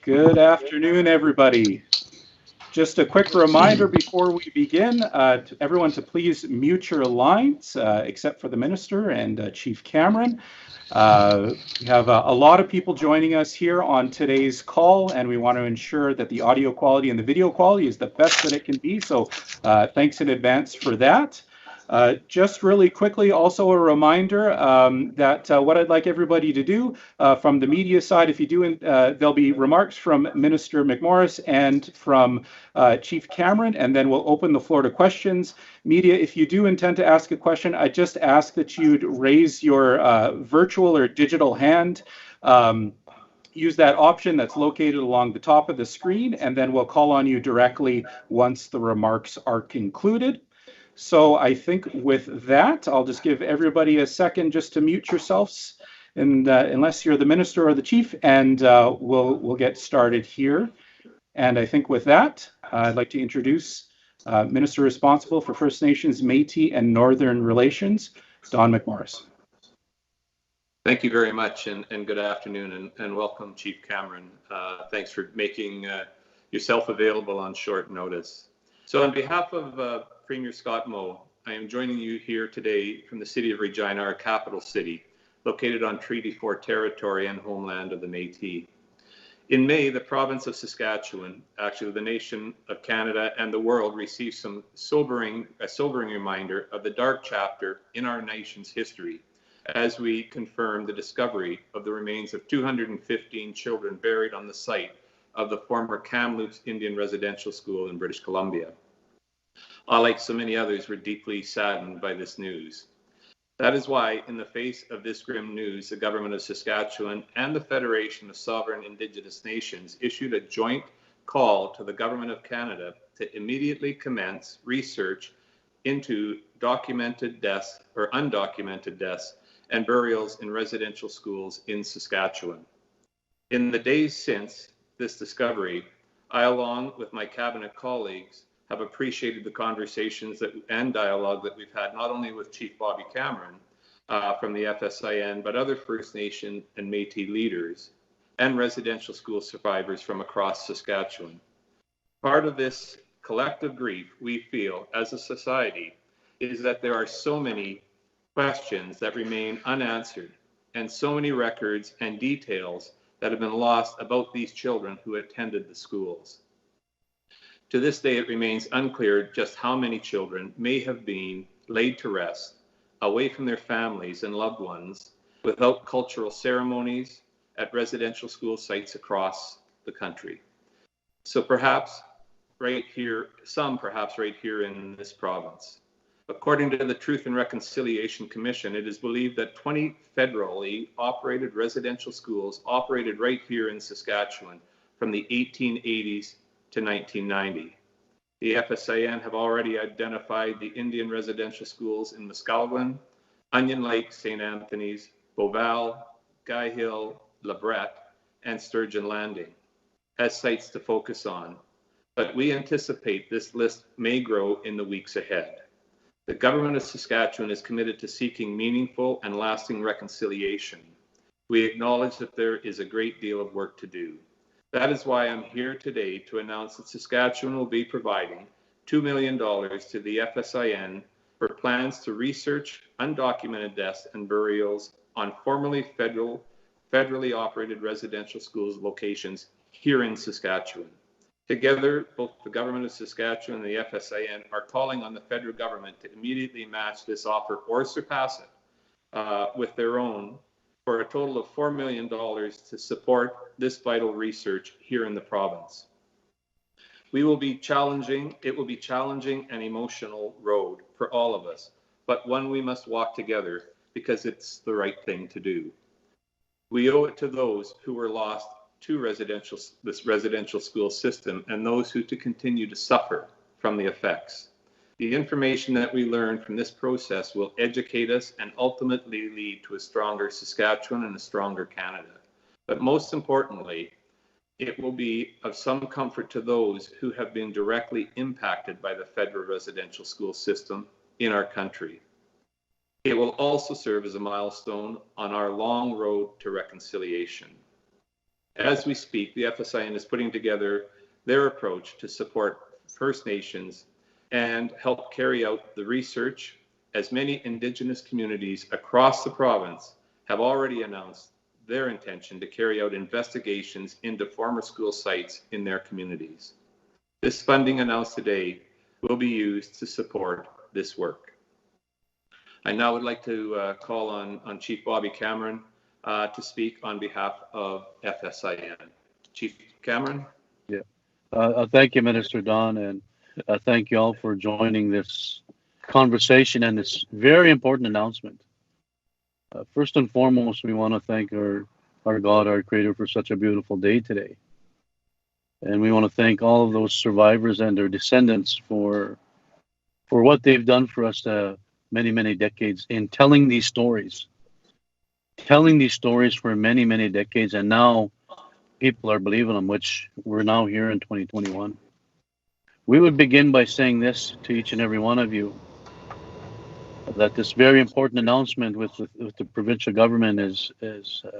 Good afternoon, everybody. Just a quick reminder before we begin, to everyone to please mute your lines, except for the Minister and Chief Cameron. We have a lot of people joining us here on today's call, and we want to ensure that the audio quality and the video quality is the best that it can be, so thanks in advance for that. Just really quickly, also a reminder that what I'd like everybody to do from the media side, if you do, there'll be remarks from Minister McMorris and from Chief Cameron, and then we'll open the floor to questions. Media, if you do intend to ask a question, I just ask that you'd raise your virtual or digital hand. Use that option that's located along the top of the screen, and then we'll call on you directly once the remarks are concluded. So I think with that, I'll just give everybody a second just to mute yourselves, and unless you're the Minister or the Chief, and we'll get started here. And I think with that, I'd like to introduce Minister responsible for First Nations, Métis, and Northern Relations, Don McMorris. Thank you very much, and good afternoon, and welcome, Chief Cameron. Thanks for making yourself available on short notice. So on behalf of Premier Scott Moe, I am joining you here today from the city of Regina, our capital city, located on Treaty 4 territory and homeland of the Métis. In May, the province of Saskatchewan, actually the nation of Canada and the world, received a sobering reminder of the dark chapter in our nation's history as we confirmed the discovery of the remains of 215 children buried on the site of the former Kamloops Indian Residential School in British Columbia. I, like so many others, were deeply saddened by this news. That is why, in the face of this grim news, the government of Saskatchewan and the Federation of Sovereign Indigenous Nations issued a joint call to the Government of Canada to immediately commence research into documented deaths or undocumented deaths and burials in residential schools in Saskatchewan. In the days since this discovery, I, along with my cabinet colleagues, have appreciated the conversations and dialogue that we've had, not only with Chief Bobby Cameron from the FSIN, but other First Nation and Métis leaders and residential school survivors from across Saskatchewan. Part of this collective grief we feel as a society is that there are so many questions that remain unanswered and so many records and details that have been lost about these children who attended the schools. To this day, it remains unclear just how many children may have been laid to rest away from their families and loved ones without cultural ceremonies at residential school sites across the country. So perhaps right here in this province. According to the Truth and Reconciliation Commission, it is believed that 20 federally operated residential schools operated right here in Saskatchewan from the 1880s to 1990. The FSIN have already identified the Indian residential schools in Muskowin, Onion Lake, St. Anthony's, Beauval, Guy Hill, LeBret, and Sturgeon Landing as sites to focus on, but we anticipate this list may grow in the weeks ahead. The government of Saskatchewan is committed to seeking meaningful and lasting reconciliation. We acknowledge that there is a great deal of work to do. That is why I'm here today to announce that Saskatchewan will be providing $2 million to the FSIN for plans to research undocumented deaths and burials on formerly federally operated residential schools locations here in Saskatchewan. Together, both the government of Saskatchewan and the FSIN are calling on the federal government to immediately match this offer or surpass it with their own, for a total of $4 million to support this vital research here in the province. It will be challenging and emotional road for all of us, but one we must walk together because it's the right thing to do. We owe it to those who were lost to this residential school system and those who to continue to suffer from the effects. The information that we learn from this process will educate us and ultimately lead to a stronger Saskatchewan and a stronger Canada. But most importantly, it will be of some comfort to those who have been directly impacted by the federal residential school system in our country. It will also serve as a milestone on our long road to reconciliation. As we speak, the FSIN is putting together their approach to support First Nations and help carry out the research, as many Indigenous communities across the province have already announced their intention to carry out investigations into former school sites in their communities. This funding announced today will be used to support this work. I now would like to call on Chief Bobby Cameron to speak on behalf of FSIN. Chief Cameron? Yeah. Thank you, Minister Don, and thank you all for joining this conversation and this very important announcement. First and foremost, we want to thank our God, our Creator, for such a beautiful day today. And we want to thank all of those survivors and their descendants for what they've done for us many, many decades in telling these stories. Telling these stories for many, many decades, and now people are believing them, which we're now here in 2021. We would begin by saying this to each and every one of you, that this very important announcement with the provincial government is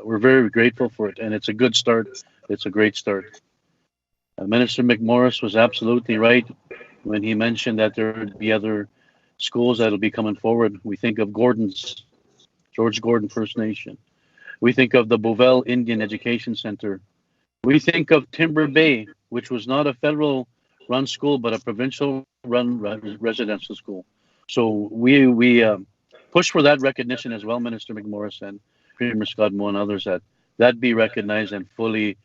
we're very grateful for it, and it's a good start. It's a great start. Minister McMorris was absolutely right when he mentioned that there would be other schools that will be coming forward. We think of George Gordon First Nation. We think of the Bovell Indian Education Center. We think of Timber Bay, which was not a federal-run school, but a provincial-run residential school. So we push for that recognition as well, Minister McMorris and Premier Scott Moe and others, that be recognized and fully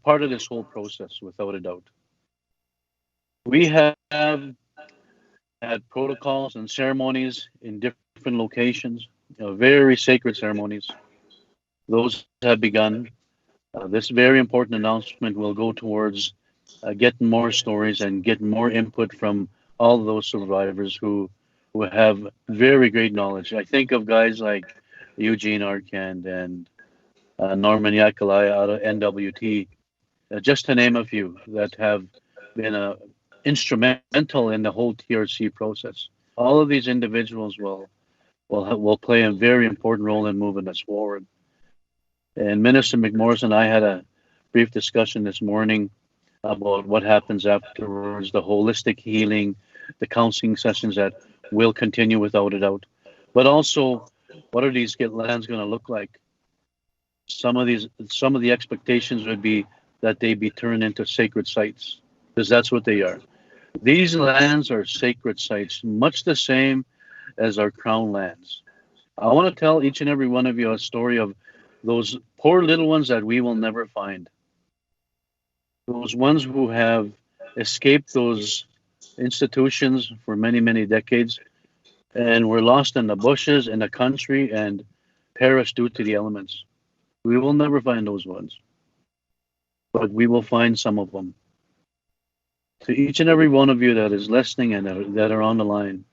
part of this whole process, without a doubt. We have had protocols and ceremonies in different locations, very sacred ceremonies. Those have begun. This very important announcement will go towards getting more stories and getting more input from all of those survivors who have very great knowledge. I think of guys like Eugene Arcand and Norman Yakalai out of NWT, just to name a few, that have been instrumental in the whole TRC process. All of these individuals will play a very important role in moving us forward. And Minister McMorris and I had a brief discussion this morning about what happens afterwards, the holistic healing, the counseling sessions that will continue without a doubt. But also, what are these lands going to look like? Some of the expectations would be that they be turned into sacred sites, because that's what they are. These lands are sacred sites, much the same as our crown lands. I want to tell each and every one of you a story of those poor little ones that we will never find. Those ones who have escaped those institutions for many, many decades and were lost in the bushes, in the country, and perished due to the elements. We will never find those ones, but we will find some of them. To each and every one of you that is listening and that are on the line,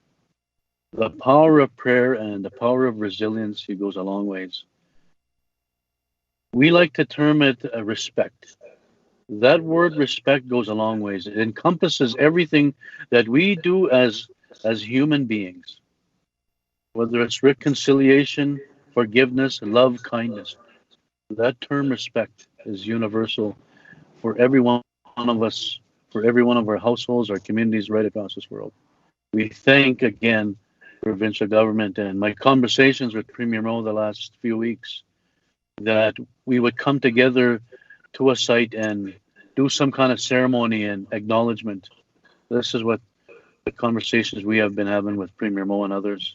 the power of prayer and the power of resiliency goes a long ways. We like to term it respect. That word respect goes a long ways. It encompasses everything that we do as human beings, whether it's reconciliation, forgiveness, love, kindness. That term respect is universal for every one of us, for every one of our households, our communities right across this world. We thank again provincial government and my conversations with Premier Moe the last few weeks, that we would come together to a site and do some kind of ceremony and acknowledgement. This is what the conversations we have been having with Premier Moe and others.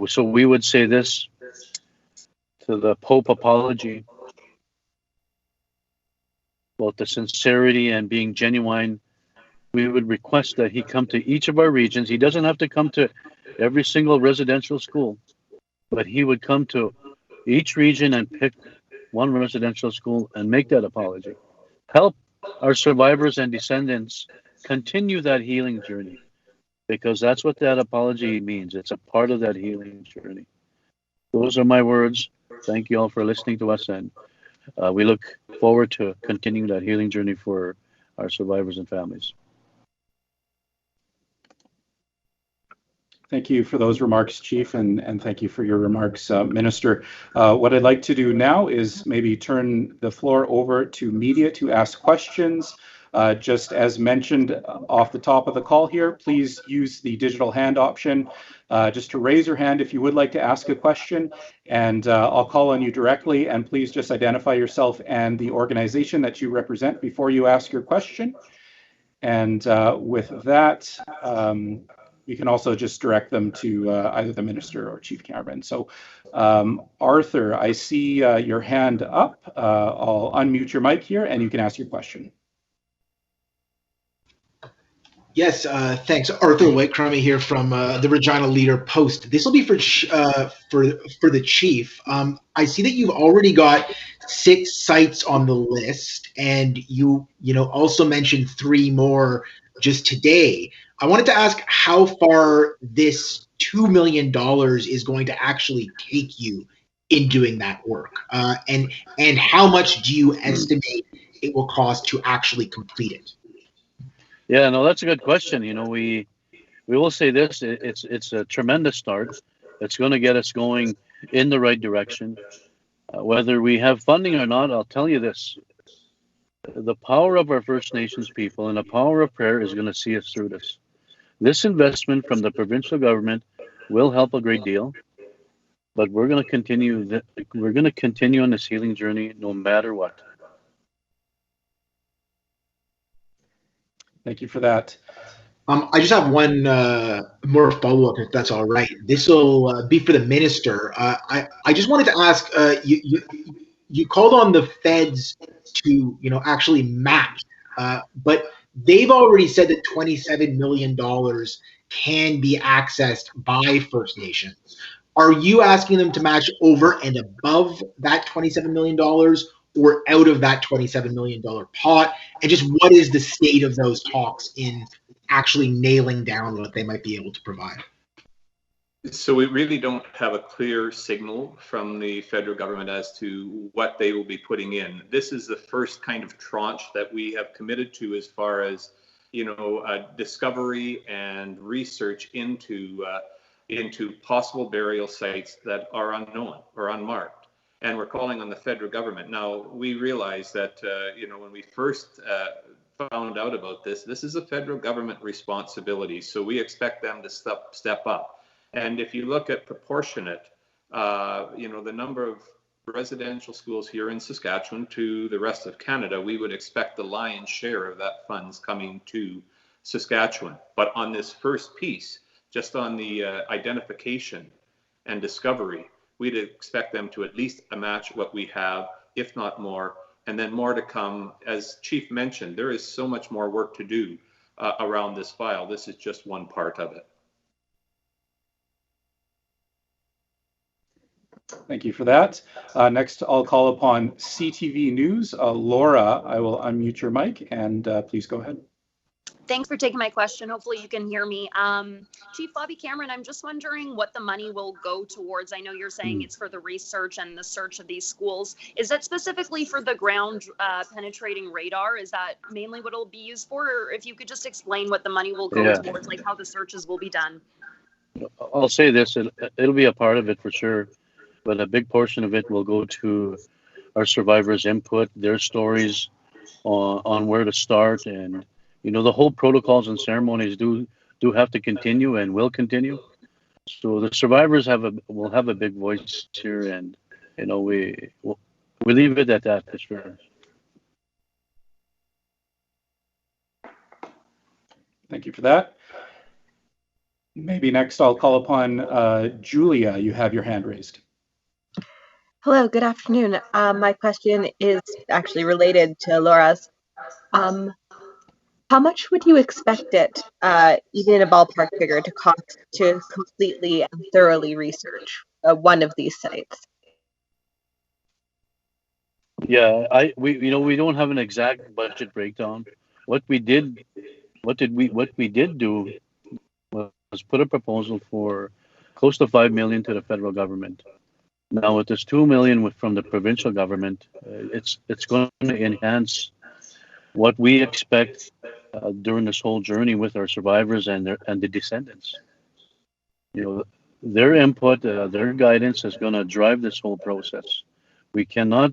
So we would say this to the Pope apology about the sincerity and being genuine. We would request that he come to each of our regions. He doesn't have to come to every single residential school, but he would come to each region and pick one residential school and make that apology. Help our survivors and descendants continue that healing journey, because that's what that apology means. It's a part of that healing journey. Those are my words. Thank you all for listening to us, and we look forward to continuing that healing journey for our survivors and families. Thank you for those remarks, Chief, and thank you for your remarks, Minister. What I'd like to do now is maybe turn the floor over to media to ask questions. Just as mentioned off the top of the call here, please use the digital hand option just to raise your hand if you would like to ask a question, and I'll call on you directly, and please just identify yourself and the organization that you represent before you ask your question. And with that, you can also just direct them to either the Minister or Chief Cameron. So Arthur, I see your hand up. I'll unmute your mic here and you can ask your question. Yes, thanks. Arthur Whitecrummy here from the Regina Leader Post. This will be for the chief. I see that you've already got 6 sites on the list, and you also mentioned 3 more just today. I wanted to ask how far this $2 million is going to actually take you in doing that work, and how much do you estimate it will cost to actually complete it? Yeah, no, that's a good question. We will say this: it's a tremendous start. It's going to get us going in the right direction. Whether we have funding or not, I'll tell you this: the power of our First Nations people and the power of prayer is going to see us through this. This investment from the provincial government will help a great deal, but we're going to continue. We're going to continue on this healing journey no matter what. Thank you for that. I just have one more follow-up, if that's all right. This will be for the minister. I just wanted to ask, you called on the feds to actually match, but they've already said that $27 million can be accessed by First Nations. Are you asking them to match over and above that $27 million, or out of that $27 million pot? And just what is the state of those talks in actually nailing down what they might be able to provide? So we really don't have a clear signal from the federal government as to what they will be putting in. This is the first kind of tranche that we have committed to as far as, discovery and research into possible burial sites that are unknown or unmarked. And we're calling on the federal government. Now, we realize that, when we first found out about this is a federal government responsibility. So we expect them to step up. And if you look at proportionate, the number of residential schools here in Saskatchewan to the rest of Canada, we would expect the lion's share of that funds coming to Saskatchewan. But on this first piece, just on the identification and discovery, we'd expect them to at least match what we have, if not more, and then more to come. As Chief mentioned, there is so much more work to do around this file. This is just one part of it. Thank you for that. Next, I'll call upon CTV News. Laura, I will unmute your mic and please go ahead. Thanks for taking my question. Hopefully you can hear me. Chief Bobby Cameron, I'm just wondering what the money will go towards. I know you're saying it's for the research and the search of these schools. Is that specifically for the ground penetrating radar? Is that mainly what it'll be used for? Or if you could just explain what the money will go towards, like how the searches will be done. I'll say this, it'll be a part of it for sure, but a big portion of it will go to our survivors' input, their stories on where to start, and the whole protocols and ceremonies do have to continue and will continue. So the survivors will have a big voice here, and we leave it at that for sure. Thank you for that. Maybe next I'll call upon Julia. You have your hand raised. Hello, good afternoon. My question is actually related to Laura's. How much would you expect it, even in a ballpark figure, to cost to completely and thoroughly research one of these sites? Yeah, we don't have an exact budget breakdown. What we did do was put a proposal for close to $5 million to the federal government. Now with this $2 million from the provincial government, it's going to enhance what we expect during this whole journey with our survivors and the descendants. You know, their input, their guidance is going to drive this whole process. We cannot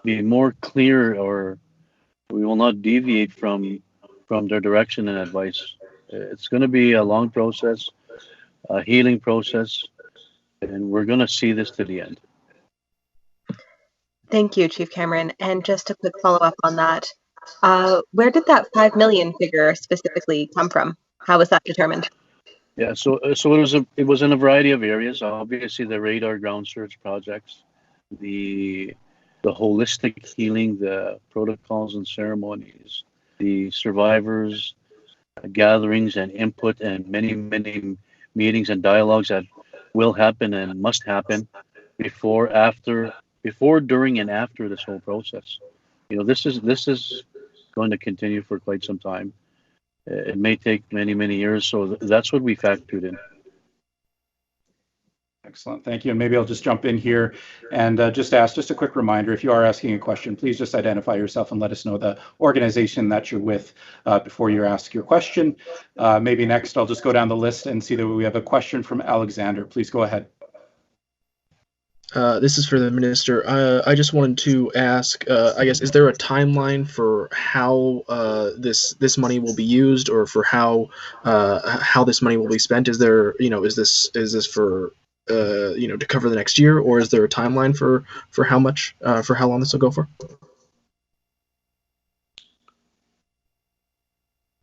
be more clear, or we will not deviate from their direction and advice. It's going to be a long process, a healing process, and we're going to see this to the end. Thank you, Chief Cameron. And just a quick follow-up on that. Where did that 5 million figure specifically come from? How was that determined? Yeah, so it was in a variety of areas. Obviously, the radar ground search projects, the holistic healing, the protocols and ceremonies, the survivors gatherings and input, and many meetings and dialogues that will happen and must happen before, during, and after this whole process. You know, this is going to continue for quite some time. It may take many years, so that's what we factored in. Excellent, thank you. And maybe I'll just jump in here and just a quick reminder, if you are asking a question, please just identify yourself and let us know the organization that you're with before you ask your question. Maybe next I'll just go down the list and see that we have a question from Alexander. Please go ahead. This is for the minister. I just wanted to ask, I guess, is there a timeline for how this money will be used, or for how this money will be spent? Is there, is this for to cover the next year, or is there a timeline for how much, for how long this will go for?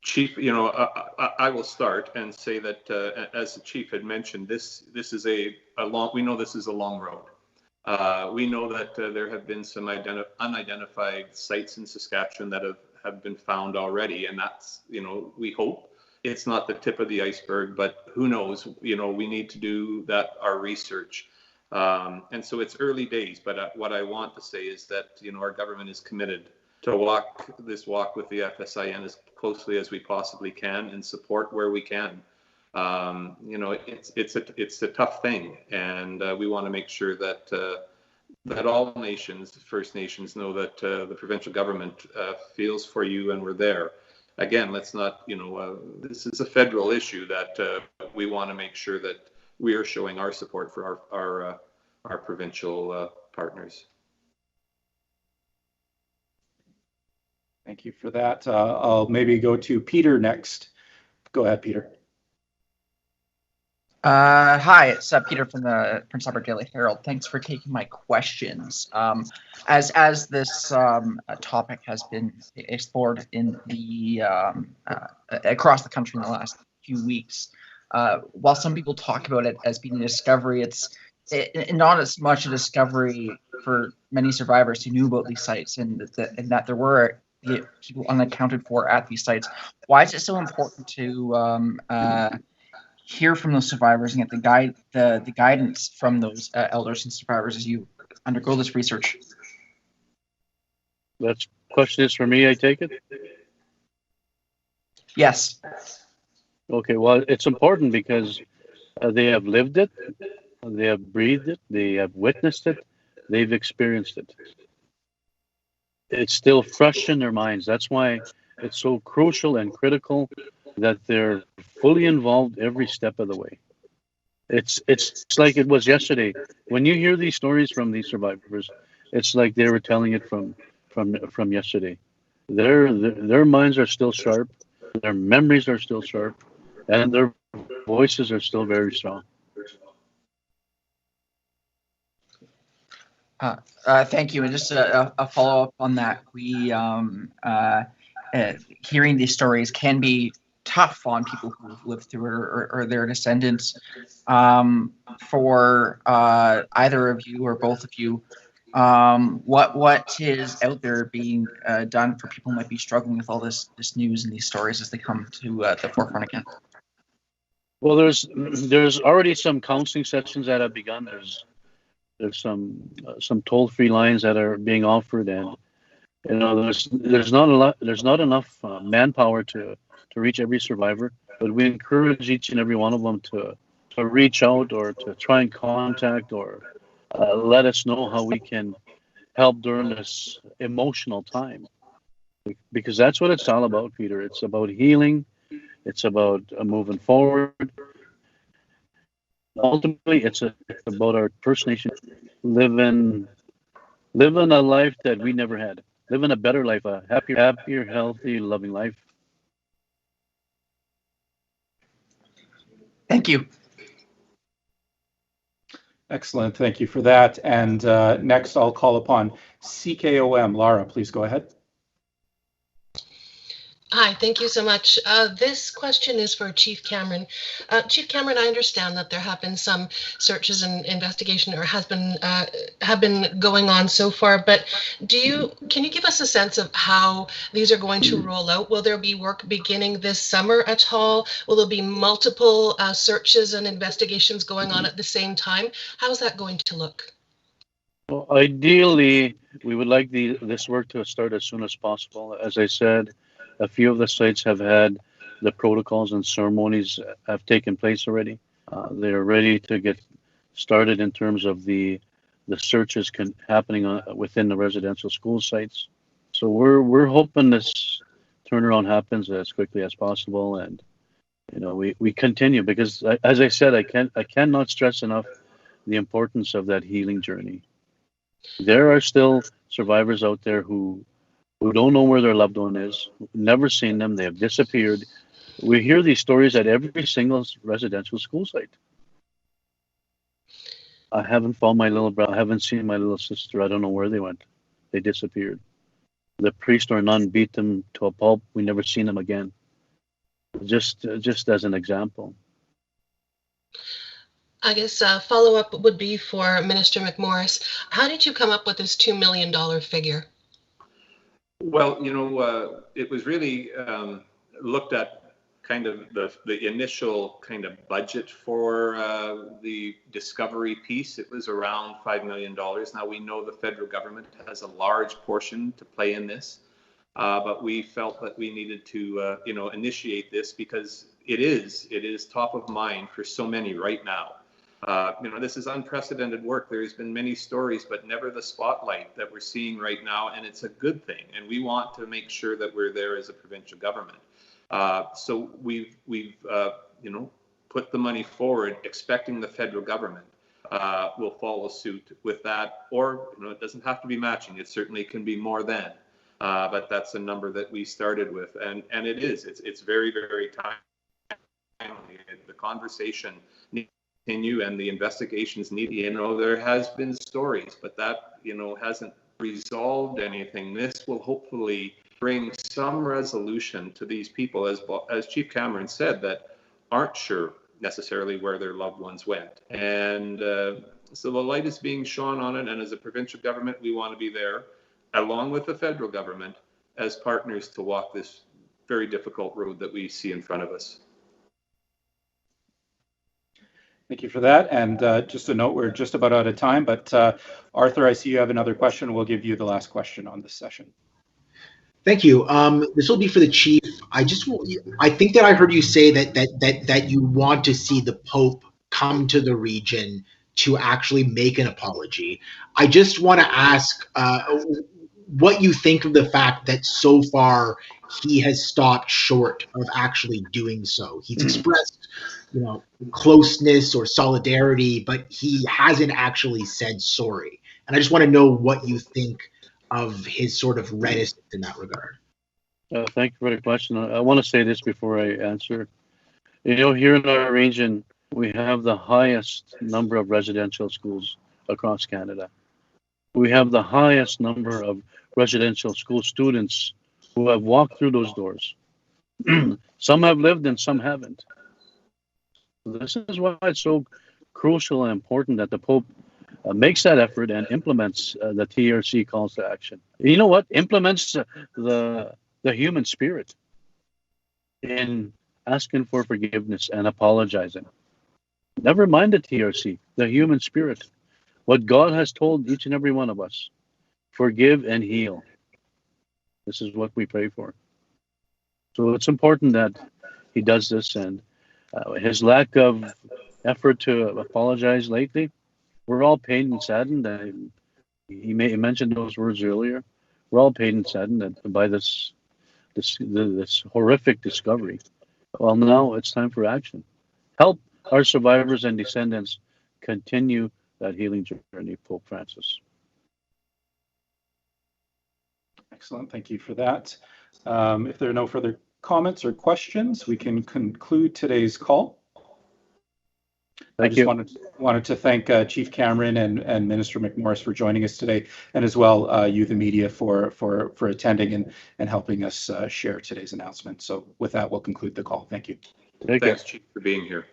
Chief, I will start and say that as the chief had mentioned, this is a long. We know this is a long road. We know that there have been some unidentified sites in Saskatchewan that have been found already, and that's, we hope it's not the tip of the iceberg, but who knows? We need to do our research, and so it's early days. But what I want to say is that our government is committed to walk with the FSIN as closely as we possibly can and support where we can. It's a tough thing, and we want to make sure that all nations, First Nations, know that the provincial government feels for you, and we're there. Again, let's not, this is a federal issue that we want to make sure that we are showing our support for our provincial partners. Thank you for that. I'll maybe go to Peter next. Go ahead, Peter. Hi, it's Peter from the Prince Albert Daily Herald. Thanks for taking my questions. As this topic has been explored in the across the country in the last few weeks, while some people talk about it as being a discovery, it's not as much a discovery for many survivors who knew about these sites and that there were people unaccounted for at these sites. Why is it so important to hear from those survivors and get the guidance from those elders and survivors as you undergo this research? That question is for me, I take it? Yes. Okay, well, it's important because they have lived it, they have breathed it, they have witnessed it, they've experienced it. It's still fresh in their minds. That's why it's so crucial and critical that they're fully involved every step of the way. It's like it was yesterday. When you hear these stories from these survivors, it's like they were telling it from yesterday. Their minds are still sharp, their memories are still sharp, and their voices are still very strong. Thank you. And just a follow-up on that, we hearing these stories can be tough on people who've lived through it or their descendants. For either of you or both of you, what is out there being done for people who might be struggling with all this news and these stories as they come to the forefront again? Well, there's already some counseling sessions that have begun. There's some toll-free lines that are being offered, and there's not enough manpower to reach every survivor, but we encourage each and every one of them to reach out or to try and contact or let us know how we can help during this emotional time, because that's what it's all about, Peter. It's about healing, it's about moving forward, Ultimately, it's about our First Nation living a life that we never had, living a better life, a happier, healthy, loving life. Thank you. Excellent. Thank you for that. And next, I'll call upon CKOM. Lara, please go ahead. Hi, thank you so much. This question is for Chief Cameron. Chief Cameron, I understand that there have been some searches and investigation, or have been going on so far. But can you give us a sense of how these are going to roll out? Will there be work beginning this summer at all? Will there be multiple searches and investigations going on at the same time? How is that going to look? Well, ideally, we would like this work to start as soon as possible. As I said, a few of the sites have had the protocols and ceremonies have taken place already. They're ready to get started in terms of the searches happening within the residential school sites. So we're hoping this turnaround happens as quickly as possible, and we continue, because as I said, I cannot stress enough the importance of that healing journey. There are still survivors out there who don't know where their loved one is, never seen them, they have disappeared. We hear these stories at every single residential school site. I haven't found my little brother, I haven't seen my little sister, I don't know where they went. They disappeared. The priest or nun beat them to a pulp, we never seen them again. Just as an example. I guess a follow-up would be for Minister McMorris. How did you come up with this $2 million figure? Well, it was really looked at kind of the initial kind of budget for the discovery piece. It was around $5 million. Now, we know the federal government has a large portion to play in this, but we felt that we needed to, initiate this because it is top of mind for so many right now. This is unprecedented work. There's been many stories, but never the spotlight that we're seeing right now, and it's a good thing. And we want to make sure that we're there as a provincial government. So we've put the money forward, expecting the federal government will follow suit with that, or it doesn't have to be matching. It certainly can be more than, but that's a number that we started with, and it's very, very timely. The conversation continue and the investigations need, there has been stories, but that, hasn't resolved anything. This will hopefully bring some resolution to these people, as Chief Cameron said, that aren't sure necessarily where their loved ones went. And so the light is being shone on it, and as a provincial government, we want to be there, along with the federal government, as partners to walk this very difficult road that we see in front of us. Thank you for that. And just a note, we're just about out of time, but Arthur, I see you have another question. We'll give you the last question on this session. Thank you. This will be for the chief. I think that I heard you say that you want to see the Pope come to the region to actually make an apology. I just want to ask what you think of the fact that so far he has stopped short of actually doing so. He's expressed, closeness or solidarity, but he hasn't actually said sorry. And I just want to know what you think of his sort of reticence in that regard. Thank you for the question. I want to say this before I answer. Here in our region, we have the highest number of residential schools across Canada. We have the highest number of residential school students who have walked through those doors. Some have lived and some haven't. This is why it's so crucial and important that the Pope makes that effort and implements the TRC calls to action. You know what? Implements the human spirit in asking for forgiveness and apologizing. Never mind the TRC, the human spirit. What God has told each and every one of us, forgive and heal. This is what we pray for. So it's important that he does this, and his lack of effort to apologize lately, we're all pained and saddened. He mentioned those words earlier. We're all pained and saddened by this horrific discovery. Well, now it's time for action. Help our survivors and descendants continue that healing journey, Pope Francis. Excellent. Thank you for that. If there are no further comments or questions, we can conclude today's call. I just wanted to thank Chief Cameron and Minister McMorris for joining us today, and as well you, the media, for attending and helping us share today's announcement. So with that, we'll conclude the call. Thank you. Thanks, Chief, for being here.